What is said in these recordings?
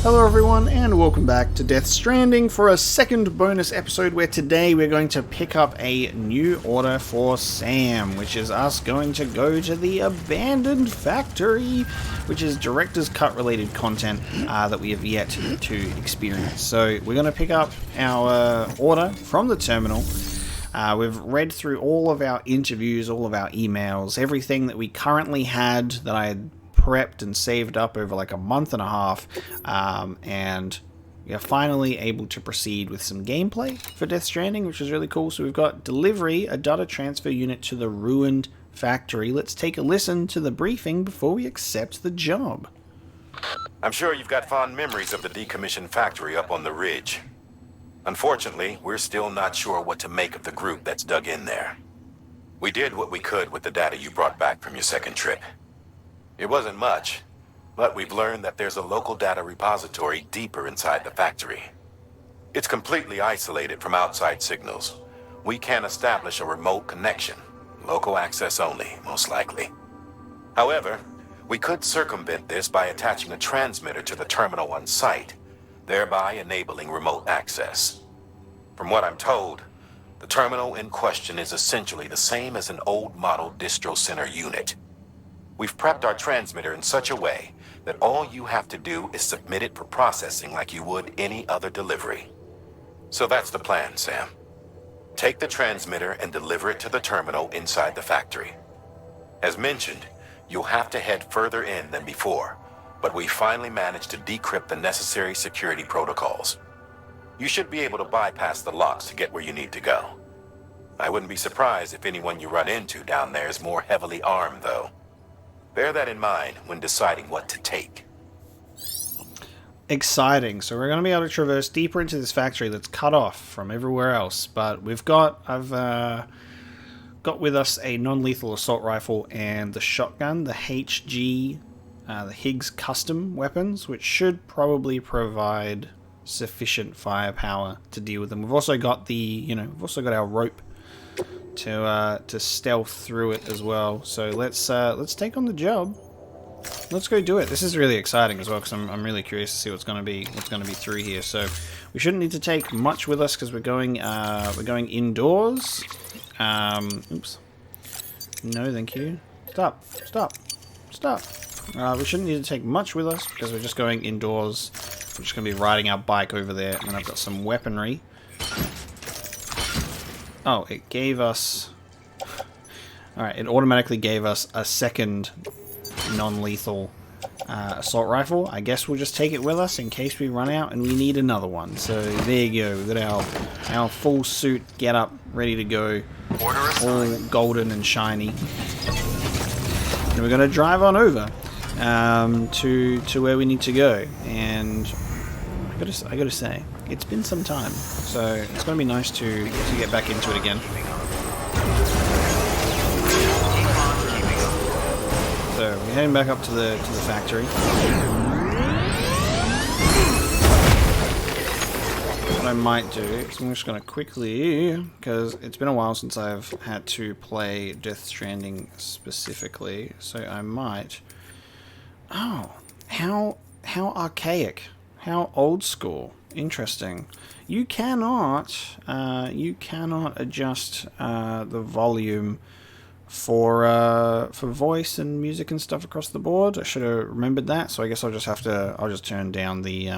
Hello everyone and welcome back to Death Stranding for a second bonus episode where today we're going to pick up a new order for Sam, which is us going to go to the abandoned factory, which is director's cut related content that we have yet to experience. So we're going to pick up our order from the terminal. We've read through all of our interviews, all of our emails, everything that we currently had that I had prepped and saved up over like a month and a half, and we are finally able to proceed with some gameplay for Death Stranding, which is really cool. So we've got delivery, a data transfer unit to the ruined factory. Let's take a listen to the briefing before we accept the job. I'm sure you've got fond memories of the decommissioned factory up on the ridge. Unfortunately, we're still not sure what to make of the group that's dug in there. We did what we could with the data you brought back from your second trip. It wasn't much, but we've learned that there's a local data repository deeper inside the factory. It's completely isolated from outside signals. We can't establish a remote connection. Local access only, most likely. However, we could circumvent this by attaching a transmitter to the terminal on site, thereby enabling remote access. From what I'm told, the terminal in question is essentially the same as an old model distro center unit. We've prepped our transmitter in such a way that all you have to do is submit it for processing like you would any other delivery. So that's the plan, Sam. Take the transmitter and deliver it to the terminal inside the factory. As mentioned, you'll have to head further in than before, but we finally managed to decrypt the necessary security protocols. You should be able to bypass the locks to get where you need to go. I wouldn't be surprised if anyone you run into down there is more heavily armed, though. Bear that in mind when deciding what to take. Exciting. So we're going to be able to traverse deeper into this factory that's cut off from everywhere else. But I've got with us a non-lethal assault rifle and the shotgun, the HG, the Higgs custom weapons, which should probably provide sufficient firepower to deal with them. We've also got we've also got our rope to stealth through it as well. So let's take on the job. Let's go do it. This is really exciting as well because I'm really curious to see what's going to be through here. So we shouldn't need to take much with us because we're going indoors. Oops. No, thank you. Stop. We shouldn't need to take much with us because we're just going indoors. We're just going to be riding our bike over there, and I've got some weaponry. Oh, it gave us... Alright, it automatically gave us a second non-lethal assault rifle. I guess we'll just take it with us in case we run out and we need another one. So there you go, we've got our full suit get up, ready to go. All golden and shiny. And we're going to drive on over to where we need to go. And I gotta say, it's been some time, so it's gonna be nice to get back into it again. So we're heading back up to the factory. What I might do is I'm just gonna quickly, because it's been a while since I've had to play Death Stranding specifically, so I might. Oh, how archaic. How old school. Interesting. You cannot adjust the volume for voice and music and stuff across the board. I should have remembered that, so I guess I'll just turn down the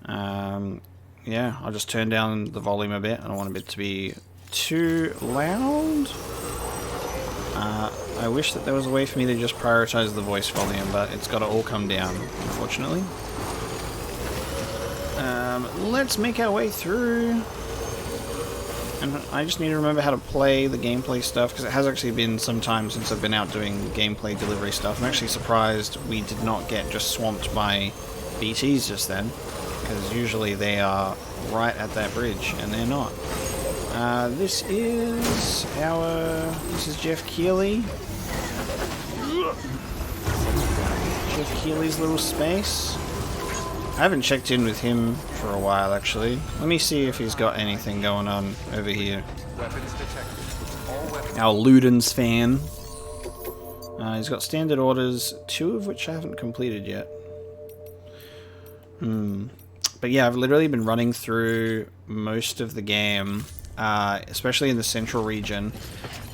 I'll just turn down the volume a bit. I don't want it to be too loud. I wish that there was a way for me to just prioritize the voice volume, but it's got to all come down, unfortunately. Let's make our way through. And I just need to remember how to play the gameplay stuff, because it has actually been some time since I've been out doing gameplay delivery stuff. I'm actually surprised we did not get just swamped by BTs just then, because usually they are right at that bridge, and they're not. This is Jeff Keighley. Jeff Keighley's little space. I haven't checked in with him for a while, actually. Let me see if he's got anything going on over here. Our Ludens fan. He's got standard orders, 2 of which I haven't completed yet. But yeah, I've literally been running through most of the game, especially in the central region.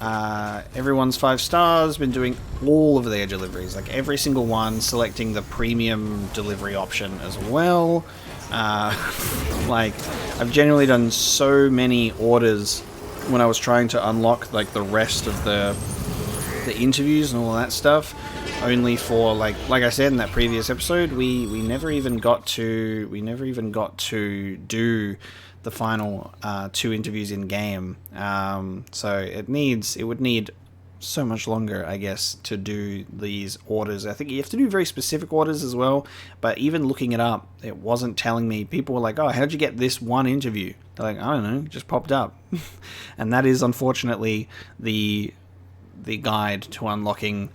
Everyone's 5 stars, been doing all of their deliveries, like every single one, selecting the premium delivery option as well. Like, I've genuinely done so many orders when I was trying to unlock like the rest of the interviews and all that stuff, only for like I said in that previous episode, we never even got to do the final 2 interviews in game. So it would need so much longer, I guess, to do these orders. I think you have to do very specific orders as well, but even looking it up, it wasn't telling me. People were like, oh, how'd you get this one interview? They're like, I don't know, it just popped up. And that is unfortunately the guide to unlocking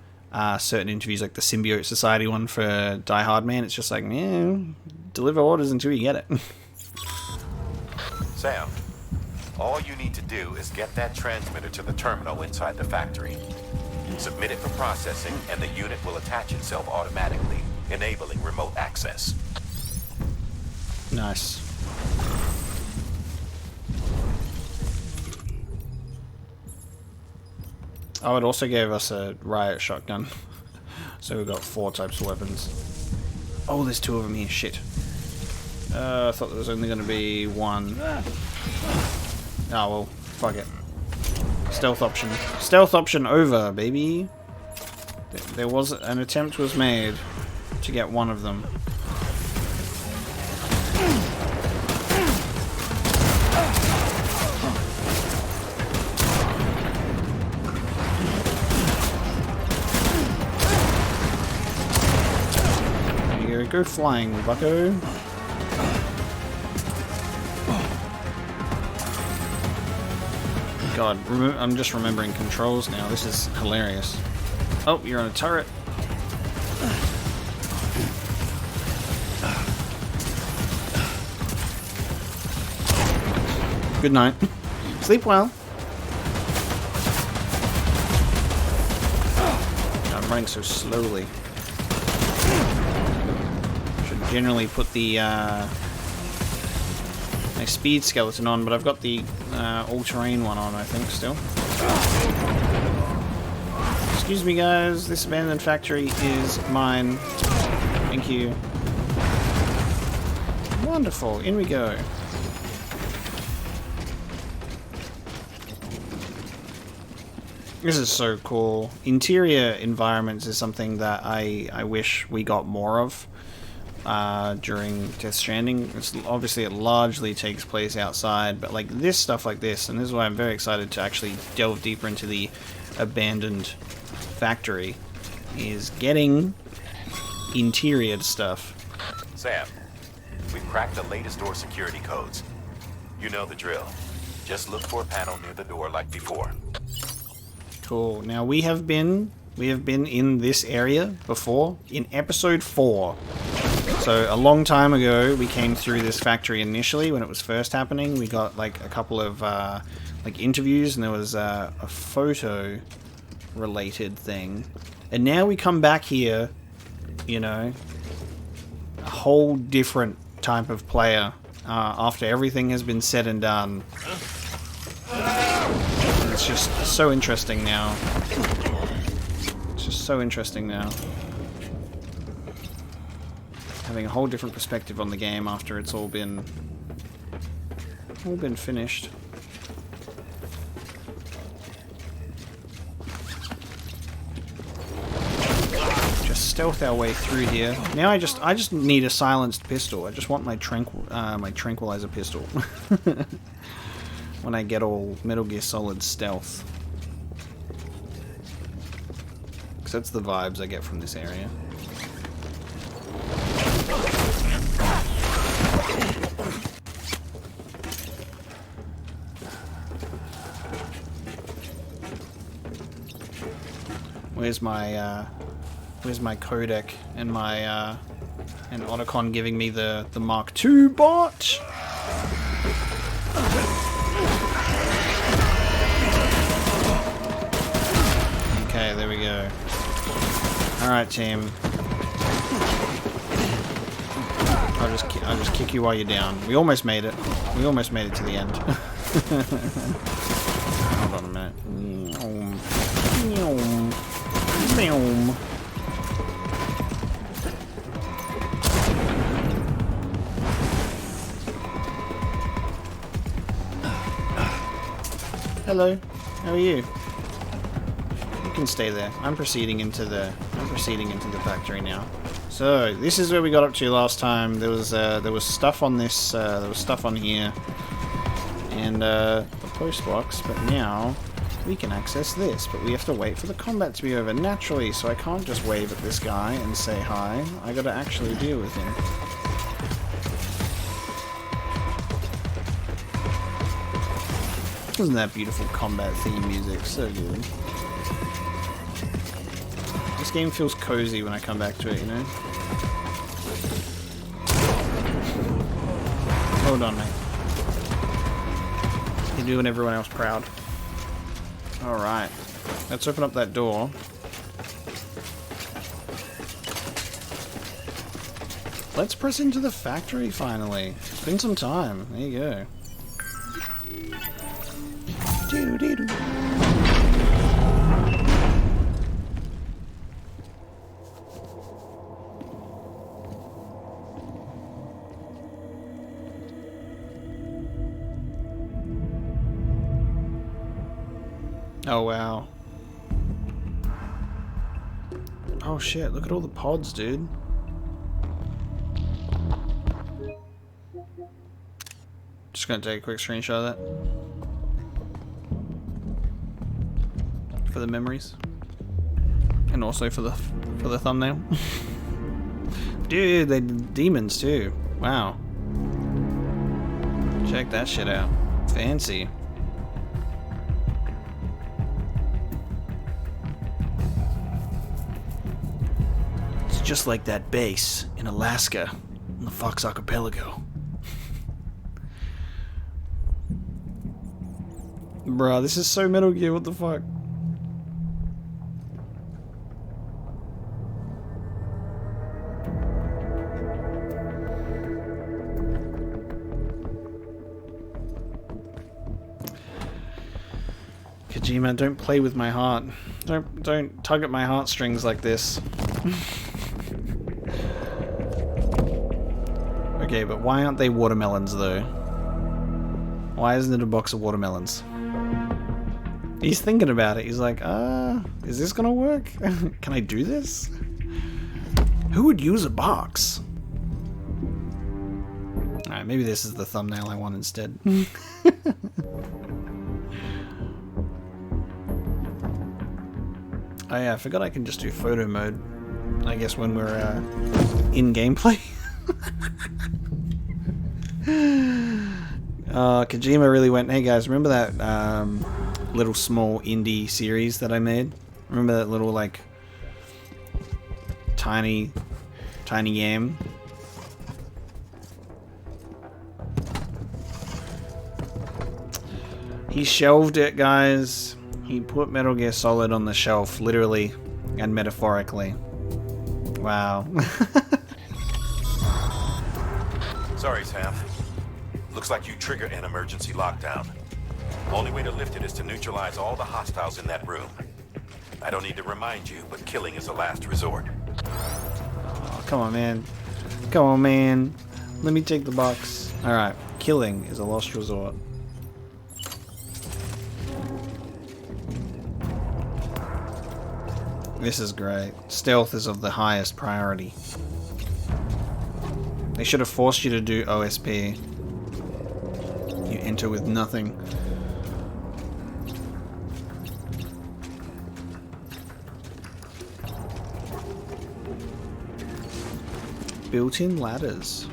certain interviews, like the Symbiote Society one for Die Hard Man. It's just like, yeah, deliver orders until you get it. Sam, all you need to do is get that transmitter to the terminal inside the factory. Submit it for processing, and the unit will attach itself automatically, enabling remote access. Nice. Oh, it also gave us a riot shotgun. So we've got 4 types of weapons. Oh, there's 2 of them here. Shit. I thought there was only going to be 1. Oh, well, fuck it. Stealth option. Stealth option over, baby. There was an attempt was made to get 1 of them. There you go. Go flying, bucko. God, I'm just remembering controls now. This is hilarious. Oh, you're on a turret. Good night. Sleep well. I'm running so slowly. Should generally put the my speed skeleton on, but I've got the all-terrain one on, I think, still. Excuse me, guys. This abandoned factory is mine. Thank you. Wonderful. In we go. This is so cool. Interior environments is something that I wish we got more of during Death Stranding. Obviously it largely takes place outside, but like this stuff like this, and this is why I'm very excited to actually delve deeper into the abandoned factory, is getting interior stuff. Sam, we've cracked the latest door security codes. You know the drill. Just look for a panel near the door like before. Cool. Now we have been in this area before in episode 4. So a long time ago, we came through this factory initially when it was first happening. We got like a couple of like interviews, and there was a photo related thing. And now we come back here, you know, a whole different type of player after everything has been said and done. It's just so interesting now. It's just so interesting now. Having a whole different perspective on the game after it's all been finished. Just stealth our way through here. Now I just need a silenced pistol. I just want my tranquilizer pistol. When I get all Metal Gear Solid stealth. Because that's the vibes I get from this area. Where's my codec and my and Otacon giving me the Mark II bot? Okay, there we go. Alright, team. I'll just kick you while you're down. We almost made it. We almost made it to the end. Hold on a minute. Hello. How are you? You can stay there. I'm proceeding into the factory now. So this is where we got up to last time. There was stuff on this. There was stuff on here, and the post box. But now we can access this. But we have to wait for the combat to be over naturally. So I can't just wave at this guy and say hi. I got to actually deal with him. Isn't that beautiful combat theme music? So good. This game feels cozy when I come back to it, you know? Hold on, mate. You're doing everyone else proud. Alright. Let's open up that door. Let's press into the factory, finally. It's been some time. There you go. Doo-doo-doo-doo. Oh wow. Oh shit, look at all the pods, dude. Just gonna take a quick screenshot of that. For the memories. And also for the thumbnail. Dude, they did demons too. Wow. Check that shit out. Fancy. Just like that base in Alaska, in the Fox Archipelago. Bruh, this is so Metal Gear, what the fuck? Kojima, don't play with my heart. Don't tug at my heartstrings like this. Okay, but why aren't they watermelons, though? Why isn't it a box of watermelons? He's thinking about it. He's like, is this gonna work? Can I do this? Who would use a box? Alright, maybe this is the thumbnail I want instead. Oh yeah, I forgot I can just do photo mode. I guess when we're in gameplay. Kojima really went, hey guys, remember that little small indie series that I made? Remember that little like tiny yam? He shelved it, guys. He put Metal Gear Solid on the shelf, literally and metaphorically. Wow. Sorry, Sam. Looks like you triggered an emergency lockdown. Only way to lift it is to neutralize all the hostiles in that room. I don't need to remind you, but killing is a last resort. Oh, come on, man. Come on, man. Let me take the box. Alright, killing is a last resort. This is great. Stealth is of the highest priority. They should have forced you to do OSP. You enter with nothing. Built-in ladders.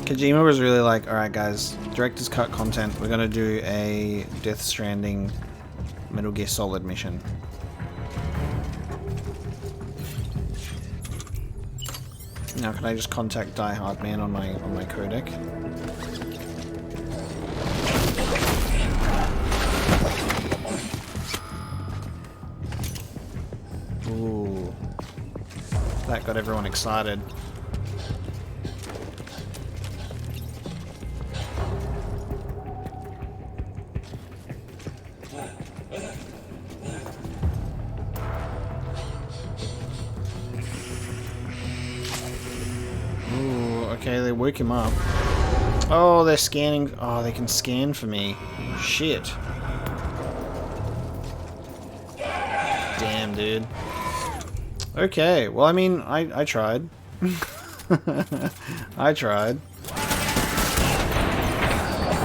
Kojima was really like, alright guys, director's cut content, we're gonna do a Death Stranding Metal Gear Solid mission. Now can I just contact Die Hard Man on my codec? Ooh. That got everyone excited. Ooh, okay, they woke him up. Oh, they're scanning. Oh, they can scan for me. Shit. Damn, dude. Okay, well, I mean, I tried. I tried.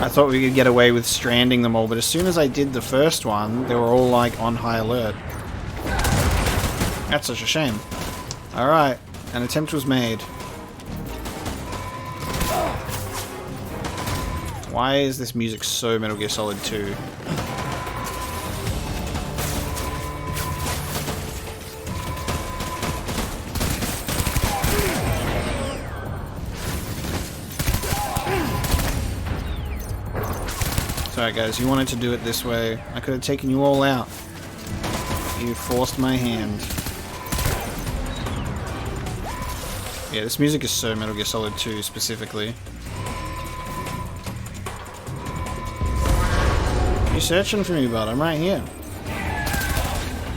I thought we could get away with stranding them all, but as soon as I did the first one, they were all, like, on high alert. That's such a shame. Alright, an attempt was made. Why is this music so Metal Gear Solid 2? Sorry guys, you wanted to do it this way. I could have taken you all out. You forced my hand. Yeah, this music is so Metal Gear Solid 2 specifically. You're searching for me, bud. I'm right here.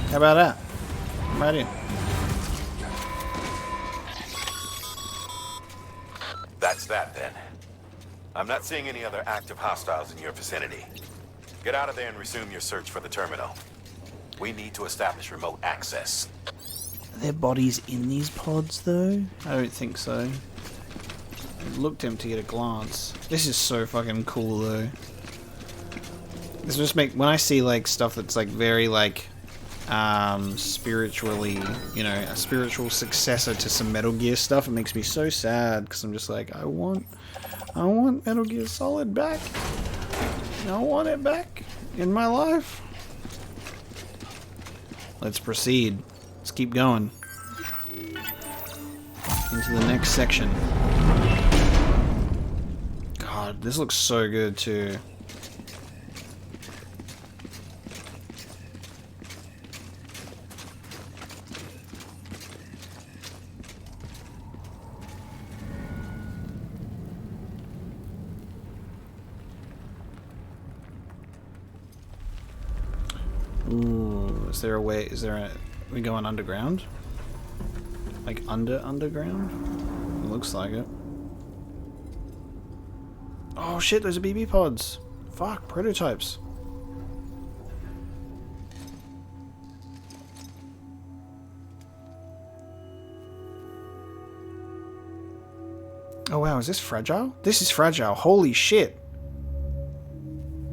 How about that? I'm right here. That's that then. I'm not seeing any other active hostiles in your vicinity. Get out of there and resume your search for the terminal. We need to establish remote access. Are there bodies in these pods, though? I don't think so. It looked empty at a glance. This is so fucking cool, though. This just make when I see like stuff that's like very like spiritually, you know, a spiritual successor to some Metal Gear stuff, it makes me so sad because I'm just like, I want Metal Gear Solid back. I want it back in my life. Let's proceed. Let's keep going into the next section. God, this looks so good too. Ooh, is there a way, we going underground? Like underground? It looks like it. Oh shit, those are BB pods. Fuck, prototypes. Oh wow, is this Fragile? This is Fragile, holy shit.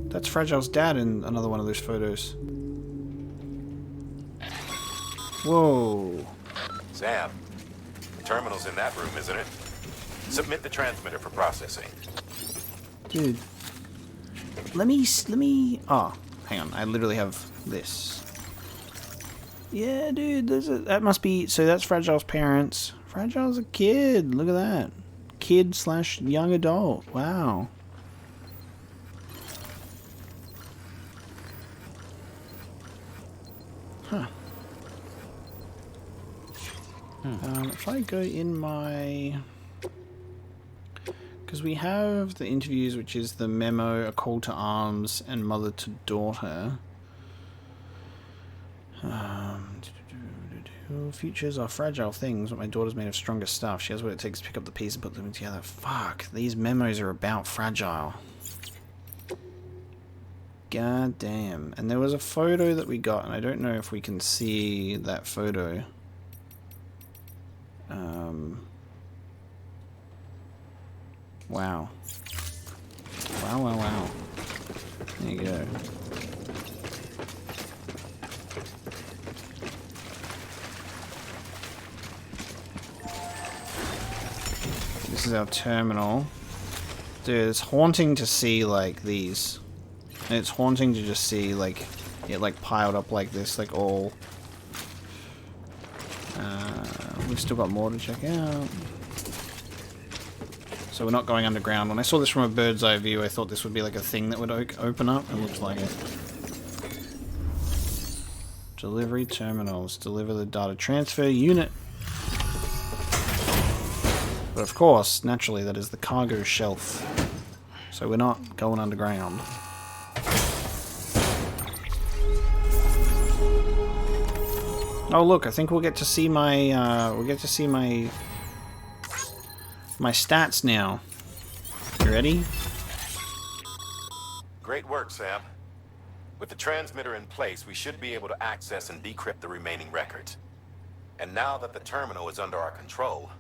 That's Fragile's dad in another one of those photos. Whoa. Sam, the terminal's in that room, isn't it? Submit the transmitter for processing. Dude. Let me... Oh, hang on. I literally have this. Yeah, dude. That must be... So that's Fragile's parents. Fragile's a kid. Look at that. Kid / young adult. Wow. Huh. If I go in my... Because we have the interviews, which is the memo, a call to arms, and mother to daughter. Futures are fragile things, but my daughter's made of stronger stuff. She has what it takes to pick up the pieces and put them together. Fuck, these memos are about Fragile. God damn. And there was a photo that we got, and I don't know if we can see that photo. Wow. Wow. There you go. This is our terminal. Dude, it's haunting to see, like, these. And it's haunting to just see, like, it, like, piled up like this, like, all... we've still got more to check out. So we're not going underground. When I saw this from a bird's eye view, I thought this would be like a thing that would open up. It looks like it. Delivery terminals. Deliver the data transfer unit. But of course, naturally, that is the cargo shelf. So we're not going underground. Oh look, I think we'll get to see my my stats now. You ready? Great work, Sam. With the transmitter in place, we should be able to access and decrypt the remaining records. And now that the terminal is under our control,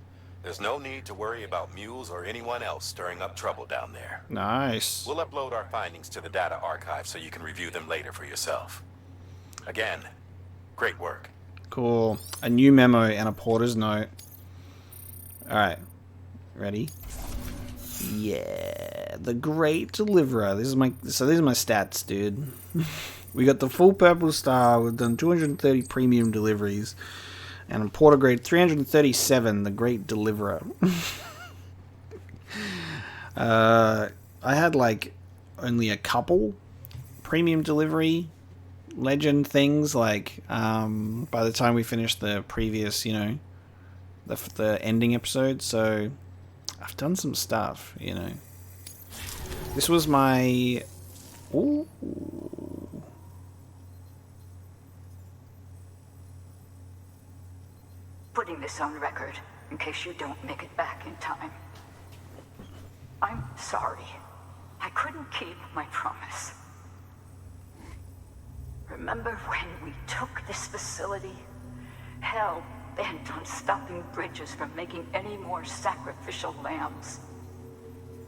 there's no need to worry about mules or anyone else stirring up trouble down there. Nice. We'll upload our findings to the data archive so you can review them later for yourself. Again, great work. Cool. A new memo and a porter's note. Alright. Ready? Yeah. The Great Deliverer. These are my stats, dude. We got the full purple star. We've done 230 premium deliveries. And on porter grade 337, the Great Deliverer. I had like only a couple premium delivery legend things, like by the time we finished the previous, you know, the ending episode. So I've done some stuff, you know. This was my... Ooh. Putting this on record in case you don't make it back in time. I'm sorry. I couldn't keep my promise. Remember when we took this facility? Hell bent on stopping Bridges from making any more sacrificial lambs.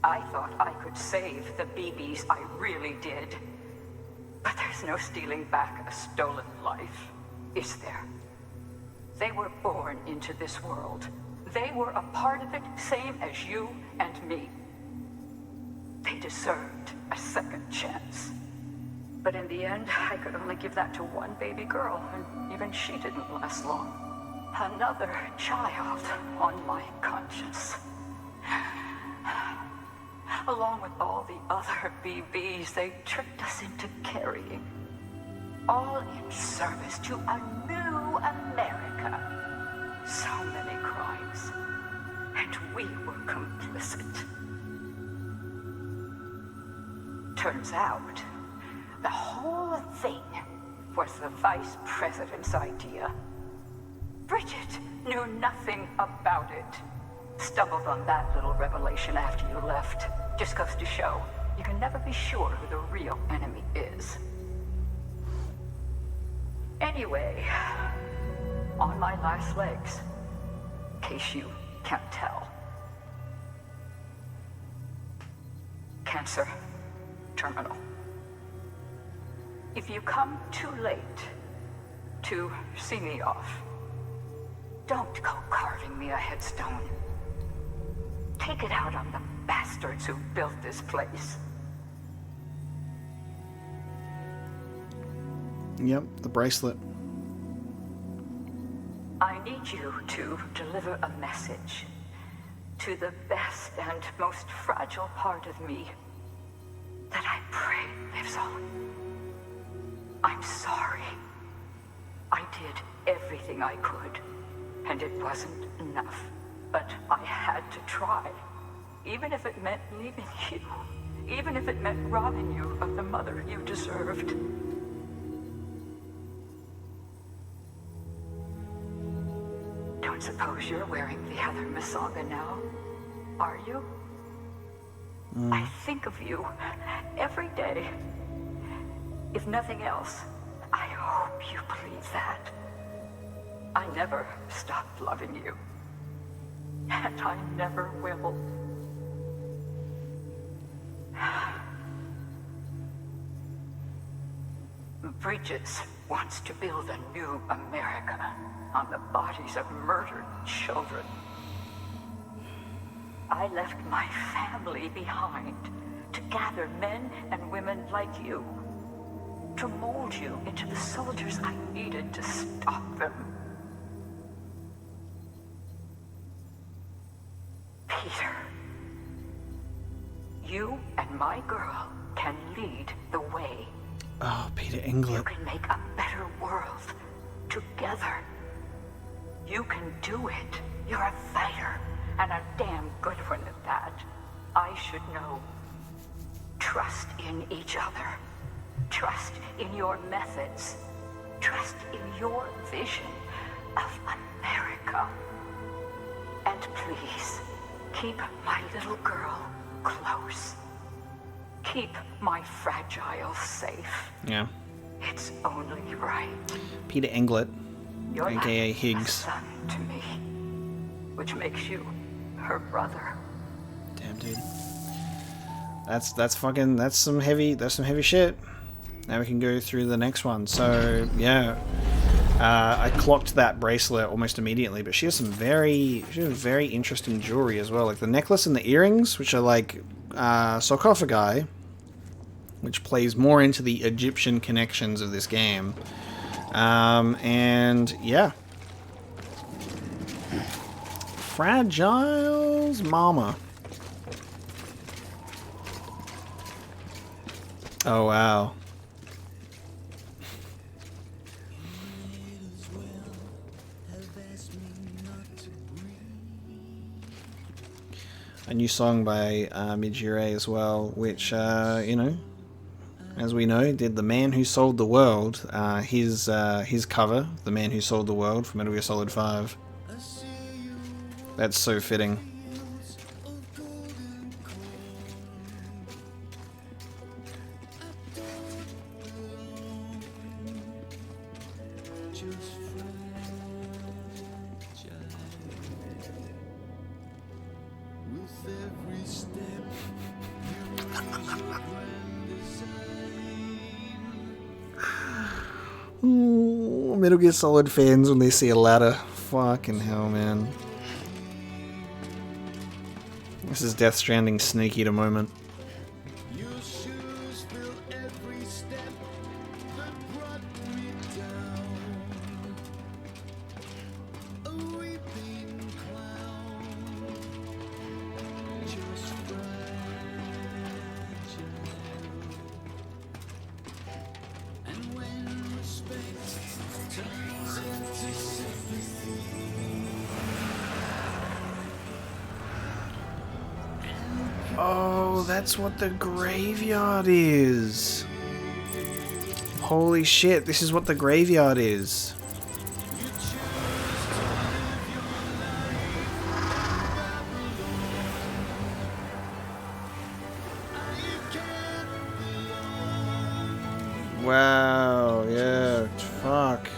I thought I could save the BBs, I really did. But there's no stealing back a stolen life, is there? They were born into this world. They were a part of it, same as you and me. They deserved a second chance. But in the end, I could only give that to one baby girl, and even she didn't last long. Another child on my conscience. Along with all the other BBs they tricked us into carrying. All in service to a new America. So many crimes. And we were complicit. Turns out, the whole thing was the vice president's idea. Bridget knew nothing about it. Stumbled on that little revelation after you left. Just goes to show, you can never be sure who the real enemy is. Anyway, on my last legs, in case you can't tell. Cancer terminal. If you come too late to see me off, don't go carving me a headstone. Take it out on the bastards who built this place. Yep, the bracelet. I need you to deliver a message to the best and most fragile part of me that I pray lives on. I'm sorry. I did everything I could, and it wasn't enough. But I had to try, even if it meant leaving you, even if it meant robbing you of the mother you deserved. Don't suppose you're wearing the other Masaga now, are you? I think of you every day. If nothing else, I hope you believe that. I never stopped loving you. And I never will. Bridges wants to build a new America on the bodies of murdered children. I left my family behind to gather men and women like you, to mold you into the soldiers I needed to stop them. Peter, you and my girl can lead the way. Oh, Peter You England. can make a better world together. You can do it. You're a fighter, and a damn good one at that. I should know. Trust in each other. Trust in your methods. Trust in your vision of America. And please, keep my little girl close. Keep my fragile safe. Yeah. It's only right. Peter Englert, You're aka like Higgs. a son to me, which makes you her brother. Damn, dude. That's some heavy shit. Now we can go through the next one. So yeah, I clocked that bracelet almost immediately, but she has some very interesting jewelry as well, like the necklace and the earrings, which are like sarcophagi, which plays more into the Egyptian connections of this game. And yeah, Fragile's mama. Oh wow. A new song by Midjure as well, which, you know, as we know, did The Man Who Sold the World, his cover, The Man Who Sold the World from Metal Gear Solid 5. That's so fitting. Ooh, Metal Gear Solid fans when they see a ladder. Fucking hell, man. This is Death Stranding sneaky to moment. Oh, that's what the graveyard is. Holy shit, this is what the graveyard is. Wow, yeah, fuck.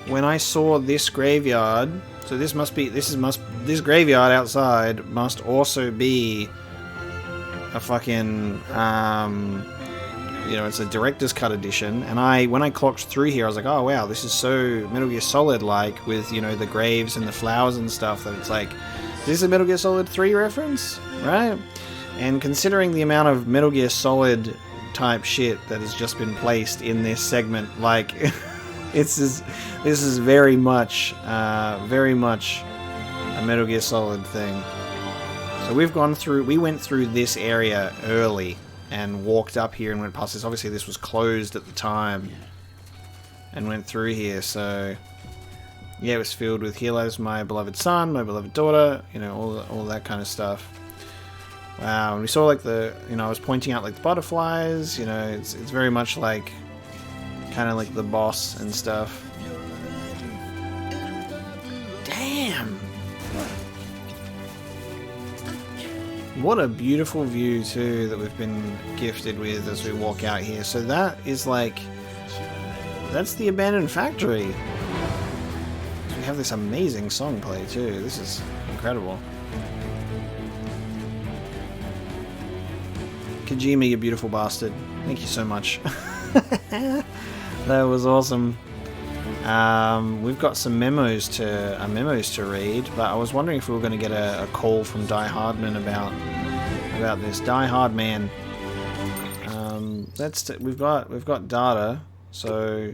When I saw this graveyard, so this graveyard outside must also be a fucking, you know, it's a director's cut edition. And when I clocked through here, I was like, oh wow, this is so Metal Gear Solid like, with, you know, the graves and the flowers and stuff, that it's like, is this a Metal Gear Solid 3 reference, right? And considering the amount of Metal Gear Solid type shit that has just been placed in this segment, like. This is very much a Metal Gear Solid thing. So we went through this area early and walked up here and went past this. Obviously this was closed at the time and went through here. So yeah, it was filled with "Here lies my beloved son, my beloved daughter," you know, all that kind of stuff. Wow, and we saw like I was pointing out like the butterflies, you know, it's very much like kind of like the boss and stuff. Damn! What a beautiful view too that we've been gifted with as we walk out here. So that is like, that's the abandoned factory. We have this amazing song play too. This is incredible. Kojima, you beautiful bastard. Thank you so much. That was awesome. We've got some memos to read, but I was wondering if we were going to get a call from Die Hardman about this. Die Hard man. We've got data, so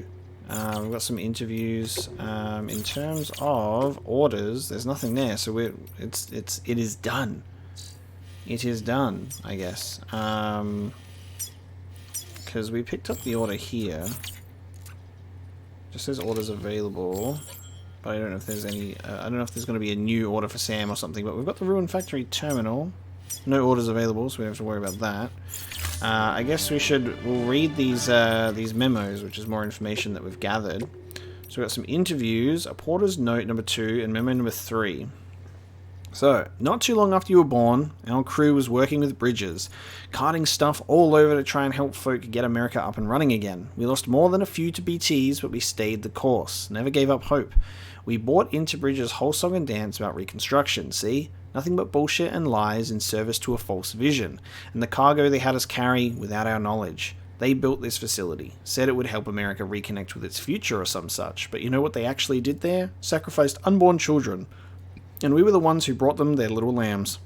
we've got some interviews. In terms of orders, there's nothing there, so it is done. It is done, I guess. Because we picked up the order here. Just says orders available. But I don't know if there's any... I don't know if there's going to be a new order for Sam or something. But we've got the Ruin Factory terminal. No orders available, so we don't have to worry about that. I guess we'll read these memos, which is more information that we've gathered. So we've got some interviews, a porter's note number 2, and memo number 3. So, not too long after you were born, our crew was working with Bridges, carting stuff all over to try and help folk get America up and running again. We lost more than a few to BTs, but we stayed the course, never gave up hope. We bought into Bridges' whole song and dance about Reconstruction, see? Nothing but bullshit and lies in service to a false vision, and the cargo they had us carry without our knowledge. They built this facility, said it would help America reconnect with its future or some such, but you know what they actually did there? Sacrificed unborn children. And we were the ones who brought them their little lambs.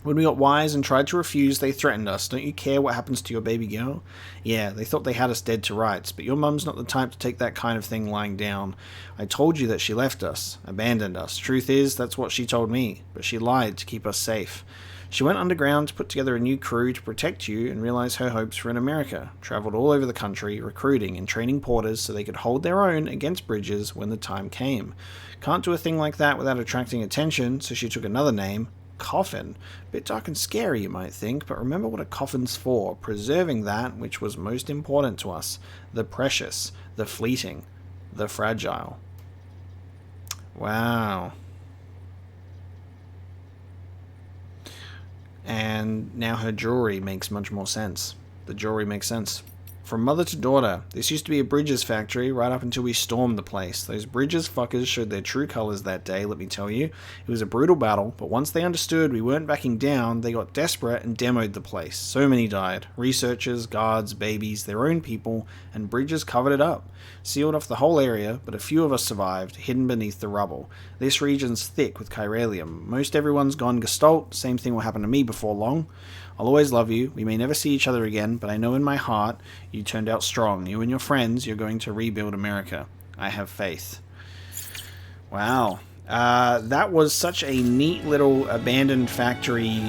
When we got wise and tried to refuse, they threatened us. Don't you care what happens to your baby girl? Yeah, they thought they had us dead to rights, but your mum's not the type to take that kind of thing lying down. I told you that she left us, abandoned us. Truth is, that's what she told me, but she lied to keep us safe. She went underground to put together a new crew to protect you and realized her hopes were in America. Traveled all over the country, recruiting and training porters so they could hold their own against Bridges when the time came. Can't do a thing like that without attracting attention, so she took another name, Coffin. Bit dark and scary, you might think, but remember what a coffin's for, preserving that which was most important to us, the precious, the fleeting, the fragile. Wow. And now her jewelry makes much more sense. The jewelry makes sense. From mother to daughter, this used to be a Bridges factory right up until we stormed the place. Those Bridges fuckers showed their true colors that day, let me tell you. It was a brutal battle, but once they understood we weren't backing down, they got desperate and demoed the place. So many died. Researchers, guards, babies, their own people, and Bridges covered it up. Sealed off the whole area, but a few of us survived, hidden beneath the rubble. This region's thick with chiralium. Most everyone's gone gestalt, same thing will happen to me before long. I'll always love you. We may never see each other again, but I know in my heart you turned out strong. You and your friends, you're going to rebuild America. I have faith. Wow. That was such a neat little abandoned factory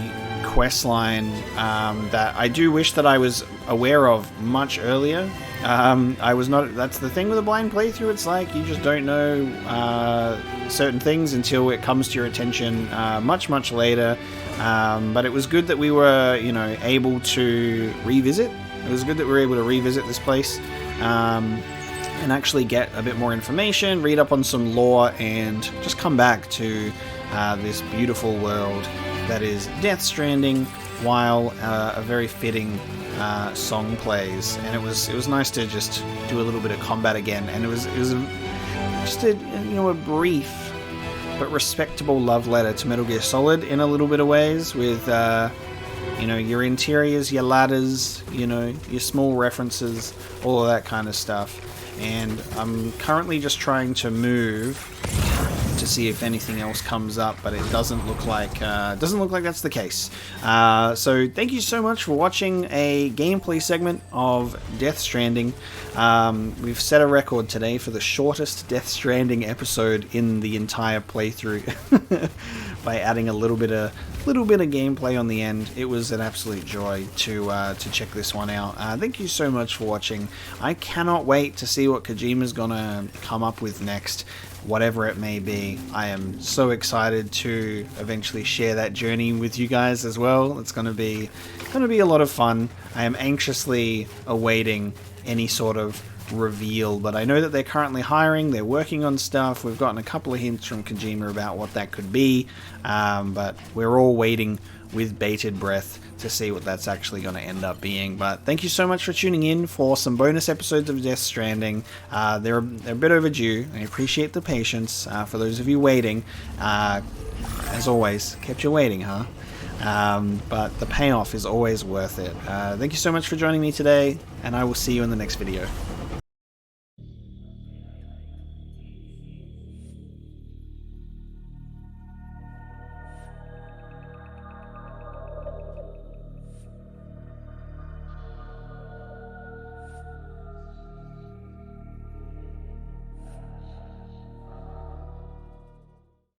quest line that I do wish that I was aware of much earlier. I was not. That's the thing with a blind playthrough. It's like you just don't know certain things until it comes to your attention much later. But it was good that we were, able to revisit. It was good that we were able to revisit this place and actually get a bit more information, read up on some lore, and just come back to this beautiful world that is Death Stranding, while a very fitting song plays. And it was nice to just do a little bit of combat again. And it was just a brief but respectable love letter to Metal Gear Solid in a little bit of ways, with your interiors, your ladders, your small references, all of that kind of stuff. And I'm currently just trying to move to see if anything else comes up, but it doesn't look like that's the case. So thank you so much for watching a gameplay segment of Death Stranding. We've set a record today for the shortest Death Stranding episode in the entire playthrough by adding a little bit of gameplay on the end. It was an absolute joy to check this one out. Thank you so much for watching. I cannot wait to see what Kojima's gonna come up with next, whatever it may be. I am so excited to eventually share that journey with you guys as well. It's gonna be a lot of fun. I am anxiously awaiting any sort of reveal, but I know that they're currently hiring, they're working on stuff. We've gotten a couple of hints from Kojima about what that could be, but we're all waiting with bated breath to see what that's actually going to end up being. But thank you so much for tuning in for some bonus episodes of Death Stranding. They're a bit overdue. I appreciate the patience for those of you waiting. As always, kept you waiting, huh? But the payoff is always worth it. Thank you so much for joining me today, and I will see you in the next video.